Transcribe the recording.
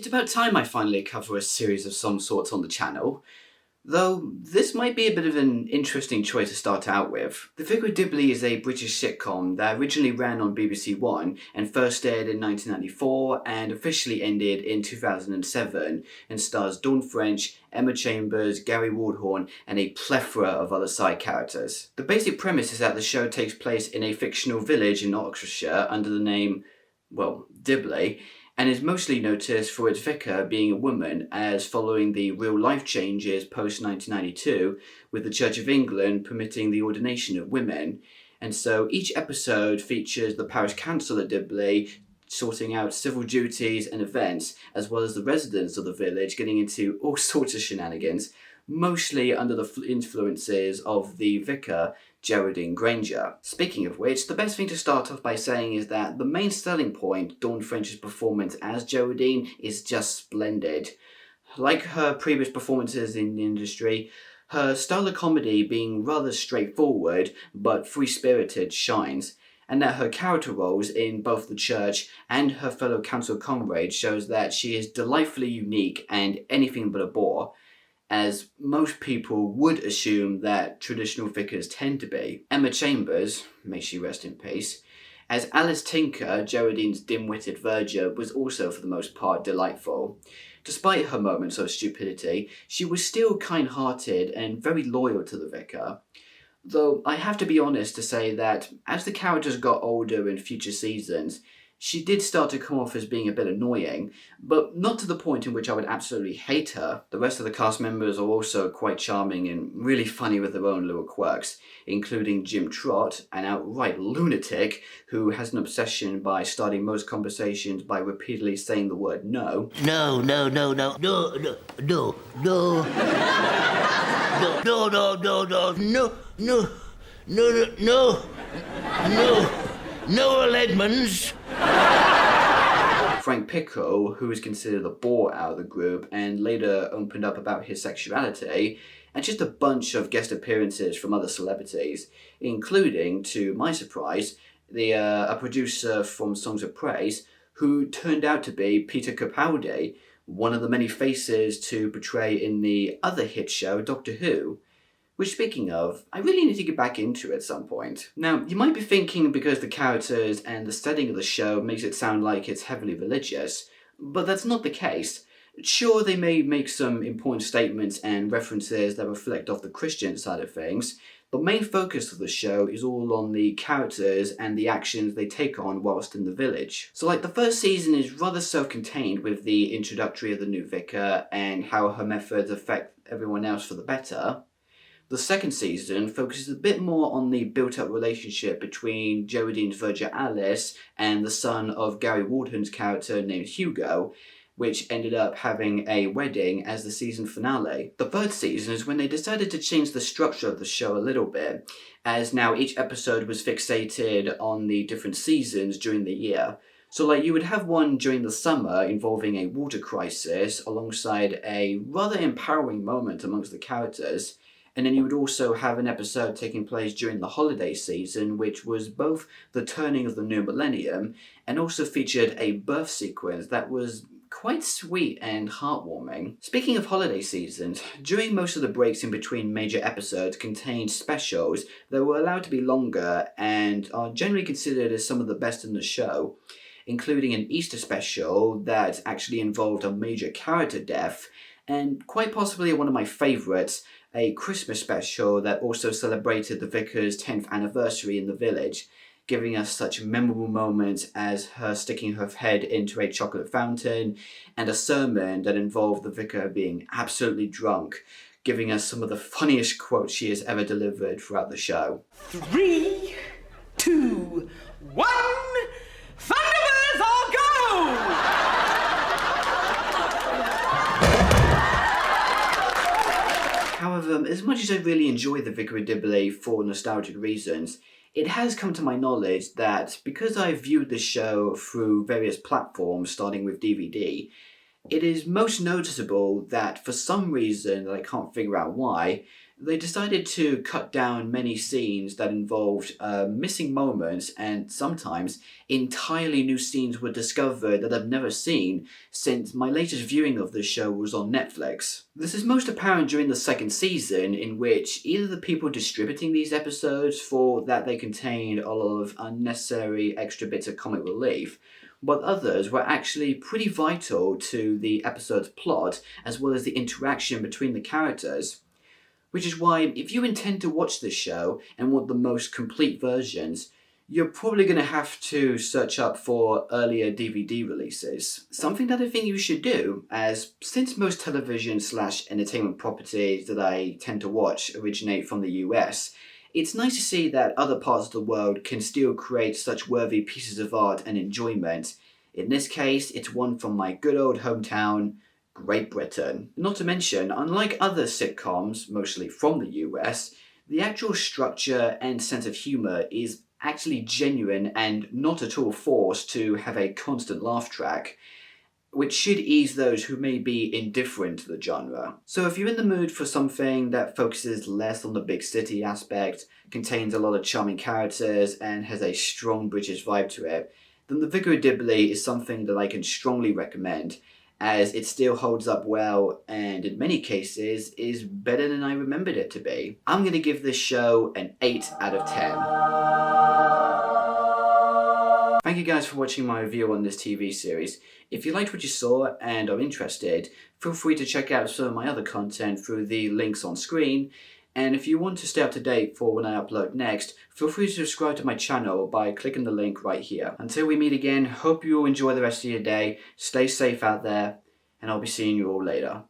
It's about time I finally cover a series of some sort on the channel. Though, this might be a bit of an interesting choice to start out with. The Vicar of Dibley is a British sitcom that originally ran on BBC One and first aired in 1994 and officially ended in 2007 and stars Dawn French, Emma Chambers, Gary Waldhorn and a plethora of other side characters. The basic premise is that the show takes place in a fictional village in Oxfordshire under the name, Dibley, and is mostly noticed for its vicar being a woman, as following the real-life changes post-1992, with the Church of England permitting the ordination of women. And so each episode features the parish council at Dibley sorting out civil duties and events, as well as the residents of the village getting into all sorts of shenanigans, mostly under the influences of the vicar, Geraldine Granger. Speaking of which, the best thing to start off by saying is that the main selling point, Dawn French's performance as Geraldine, is just splendid. Like her previous performances in the industry, her style of comedy being rather straightforward but free-spirited shines, and that her character roles in both the church and her fellow council comrades shows that she is delightfully unique and anything but a bore, as most people would assume that traditional vicars tend to be. Emma Chambers, may she rest in peace, as Alice Tinker, Geraldine's dim-witted verger, was also for the most part delightful. Despite her moments of stupidity, she was still kind-hearted and very loyal to the vicar. Though I have to be honest to say that as the characters got older in future seasons, she did start to come off as being a bit annoying, but not to the point in which I would absolutely hate her. The rest of the cast members are also quite charming and really funny with their own little quirks, including Jim Trott, an outright lunatic who has an obsession by starting most conversations by repeatedly saying the word no. No, no, no, no, no, no, no, no. No, no, no, no, no, no, no, no, no, Noel Edmonds. Frank Pickle, who is considered the bore out of the group and later opened up about his sexuality, and just a bunch of guest appearances from other celebrities, including, to my surprise, a producer from Songs of Praise, who turned out to be Peter Capaldi, one of the many faces to portray in the other hit show Doctor Who. Which, speaking of, I really need to get back into at some point. Now, you might be thinking because the characters and the setting of the show makes it sound like it's heavily religious, but that's not the case. Sure, they may make some important statements and references that reflect off the Christian side of things. The main focus of the show is all on the characters and the actions they take on whilst in the village. So the first season is rather self-contained with the introductory of the new vicar and how her methods affect everyone else for the better. The second season focuses a bit more on the built-up relationship between Geraldine's verger Alice and the son of Gary Waldhorn's character named Hugo, which ended up having a wedding as the season finale. The third season is when they decided to change the structure of the show a little bit, as now each episode was fixated on the different seasons during the year. So you would have one during the summer involving a water crisis alongside a rather empowering moment amongst the characters. And then you would also have an episode taking place during the holiday season, which was both the turning of the new millennium and also featured a birth sequence that was quite sweet and heartwarming. Speaking of holiday seasons, during most of the breaks in between major episodes contained specials that were allowed to be longer and are generally considered as some of the best in the show, including an Easter special that actually involved a major character death, and quite possibly one of my favourites, a Christmas special that also celebrated the vicar's 10th anniversary in the village, giving us such memorable moments as her sticking her head into a chocolate fountain and a sermon that involved the vicar being absolutely drunk, giving us some of the funniest quotes she has ever delivered throughout the show. 3, 2, 1, Thunderbirds all go! However, as much as I really enjoy the Vicar of Dibley for nostalgic reasons, it has come to my knowledge that because I've viewed the show through various platforms starting with DVD, it is most noticeable that for some reason that I can't figure out why, They decided to cut down many scenes that involved missing moments, and sometimes entirely new scenes were discovered that I've never seen since my latest viewing of the show was on Netflix. This is most apparent during the second season, in which either the people distributing these episodes thought that they contained a lot of unnecessary extra bits of comic relief, but others were actually pretty vital to the episode's plot as well as the interaction between the characters. Which is why, if you intend to watch this show and want the most complete versions, you're probably going to have to search up for earlier DVD releases. Something that I think you should do, as since most television/entertainment properties that I tend to watch originate from the US, it's nice to see that other parts of the world can still create such worthy pieces of art and enjoyment. In this case, it's one from my good old hometown, Great Britain. Not to mention, unlike other sitcoms, mostly from the US, the actual structure and sense of humour is actually genuine and not at all forced to have a constant laugh track, which should ease those who may be indifferent to the genre. So if you're in the mood for something that focuses less on the big city aspect, contains a lot of charming characters, and has a strong British vibe to it, then The Vicar of Dibley is something that I can strongly recommend, as it still holds up well and in many cases is better than I remembered it to be. I'm going to give this show an 8 out of 10. Thank you guys for watching my review on this TV series. If you liked what you saw and are interested, feel free to check out some of my other content through the links on screen. And if you want to stay up to date for when I upload next, feel free to subscribe to my channel by clicking the link right here. Until we meet again, hope you all enjoy the rest of your day, stay safe out there, and I'll be seeing you all later.